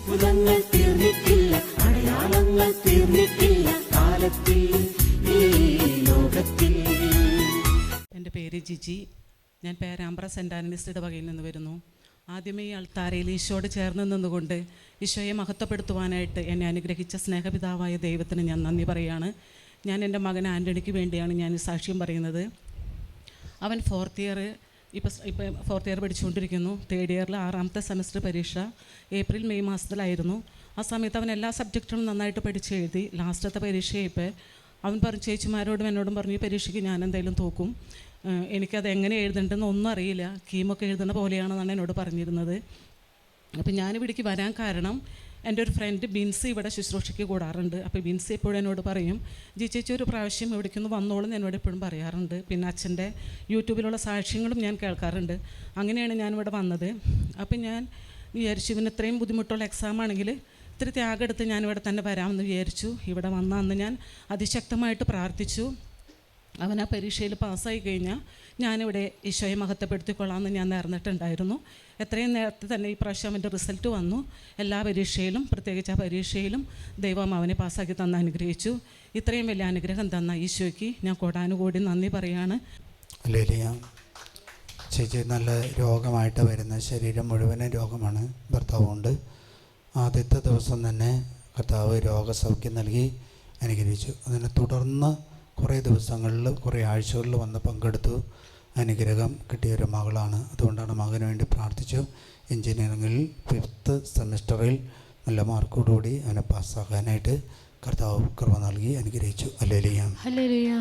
അത്ഭുതങ്ങൾ തീർന്നിട്ടില്ല, അടയാളങ്ങൾ തീർന്നിട്ടില്ല കാലത്തിൽ ഈ ലോകത്തിൽ. എൻ്റെ പേര് ജിജി. ഞാൻ പേരാമ്പ്ര സെൻ്റ് ആൻ്റണീസ് ഇടവകയിൽ നിന്ന് വരുന്നു. ആദ്യമേ ഈ അൾത്താരയിൽ ഈശോയോട് ചേർന്ന് നിന്നുകൊണ്ട് ഈശോയെ മഹത്വപ്പെടുത്തുവാനായിട്ട് എന്നെ അനുഗ്രഹിച്ച സ്നേഹപിതാവായ ദൈവത്തിന് ഞാൻ നന്ദി പറയുകയാണ്. ഞാൻ എൻ്റെ മകൻ ആൻ്റണിക്ക് വേണ്ടിയാണ് ഞാൻ ഈ സാക്ഷ്യം പറയുന്നത്. അവൻ ഫോർത്ത് ഇയർ പഠിച്ചുകൊണ്ടിരിക്കുന്നു. തേർഡ് ഇയറിൽ 6ാമത്തെ സെമസ്റ്റർ പരീക്ഷ ഏപ്രിൽ മെയ് മാസത്തിലായിരുന്നു. ആ സമയത്ത് അവൻ എല്ലാ സബ്ജക്റ്റുകളും നന്നായിട്ട് പഠിച്ചെഴുതി. ലാസ്റ്റത്തെ പരീക്ഷയായപ്പോൾ അവൻ പറഞ്ഞു, ചേച്ചിമാരോടും എന്നോടും പറഞ്ഞു, ഈ പരീക്ഷയ്ക്ക് ഞാൻ എന്തായാലും തോക്കും, എനിക്കത് എങ്ങനെ എഴുതേണ്ടെന്ന് ഒന്നും അറിയില്ല, കീമൊക്കെ എഴുതുന്ന പോലെയാണെന്നാണ് എന്നോട് പറഞ്ഞിരുന്നത്. അപ്പോൾ ഞാനിവിടേക്ക് വരാൻ കാരണം എൻ്റെ ഒരു ഫ്രണ്ട് ബിൻസി ഇവിടെ ശുശ്രൂഷയ്ക്ക് കൂടാറുണ്ട്. അപ്പോൾ ബിൻസി എപ്പോഴും എന്നോട് പറയും, ചേച്ചി ഒരു പ്രാവശ്യം ഇവിടേക്കൊന്ന് വന്നോളും എന്നോട് എപ്പോഴും പറയാറുണ്ട്. പിന്നെ അച്ഛൻ്റെ യൂട്യൂബിലുള്ള സാക്ഷ്യങ്ങളും ഞാൻ കേൾക്കാറുണ്ട്. അങ്ങനെയാണ് ഞാനിവിടെ വന്നത്. അപ്പം ഞാൻ വിചാരിച്ചു, ഇവന് ഇത്രയും ബുദ്ധിമുട്ടുള്ള എക്സാം ആണെങ്കിൽ ഇത്തിരി ത്യാഗം എടുത്ത് ഞാനിവിടെ തന്നെ വരാമെന്ന് വിചാരിച്ചു. ഇവിടെ വന്ന അന്ന് ഞാൻ അതിശക്തമായിട്ട് പ്രാർത്ഥിച്ചു. അവൻ ആ പരീക്ഷയിൽ പാസ്സായി കഴിഞ്ഞാൽ ഞാനിവിടെ ഈശോയെ മഹത്വപ്പെടുത്തിക്കൊള്ളാമെന്ന് ഞാൻ നേർന്നിട്ടുണ്ടായിരുന്നു. എത്രയും നേരത്തെ തന്നെ ഈ പ്രാവശ്യം അവൻ്റെ റിസൾട്ട് വന്നു. എല്ലാ പരീക്ഷയിലും, പ്രത്യേകിച്ച് ആ പരീക്ഷയിലും ദൈവം അവനെ പാസ്സാക്കി തന്ന് അനുഗ്രഹിച്ചു. ഇത്രയും വലിയ അനുഗ്രഹം തന്ന ഈശോയ്ക്ക് ഞാൻ കോടാനുകൂടി നന്ദി പറയാണ്. ഹല്ലേലൂയ. ചേച്ചി നല്ല രോഗമായിട്ട് വരുന്ന, ശരീരം മുഴുവനും രോഗമാണ്, ഭർത്താവുണ്ട്. ആദ്യത്തെ ദിവസം തന്നെ കർത്താവ് രോഗസൗഖ്യം നൽകി അനുഗ്രഹിച്ചു. അതിനെ തുടർന്ന് കുറേ ദിവസങ്ങളിൽ, കുറേ ആഴ്ചകളിൽ വന്ന് പങ്കെടുത്തു. അനുഗ്രഹം കിട്ടിയൊരു മകളാണ്. അതുകൊണ്ടാണ് മകന് വേണ്ടി പ്രാർത്ഥിച്ചു. എൻജിനീയറിങ്ങിൽ 5th സെമസ്റ്ററിൽ നല്ല മാർക്കോടുകൂടി അവനെ പാസ്സാക്കാനായിട്ട് കർത്താവ് കൃപ നൽകി അനുഗ്രഹിച്ചു. ഹല്ലേലൂയ. ഹല്ലേലൂയ.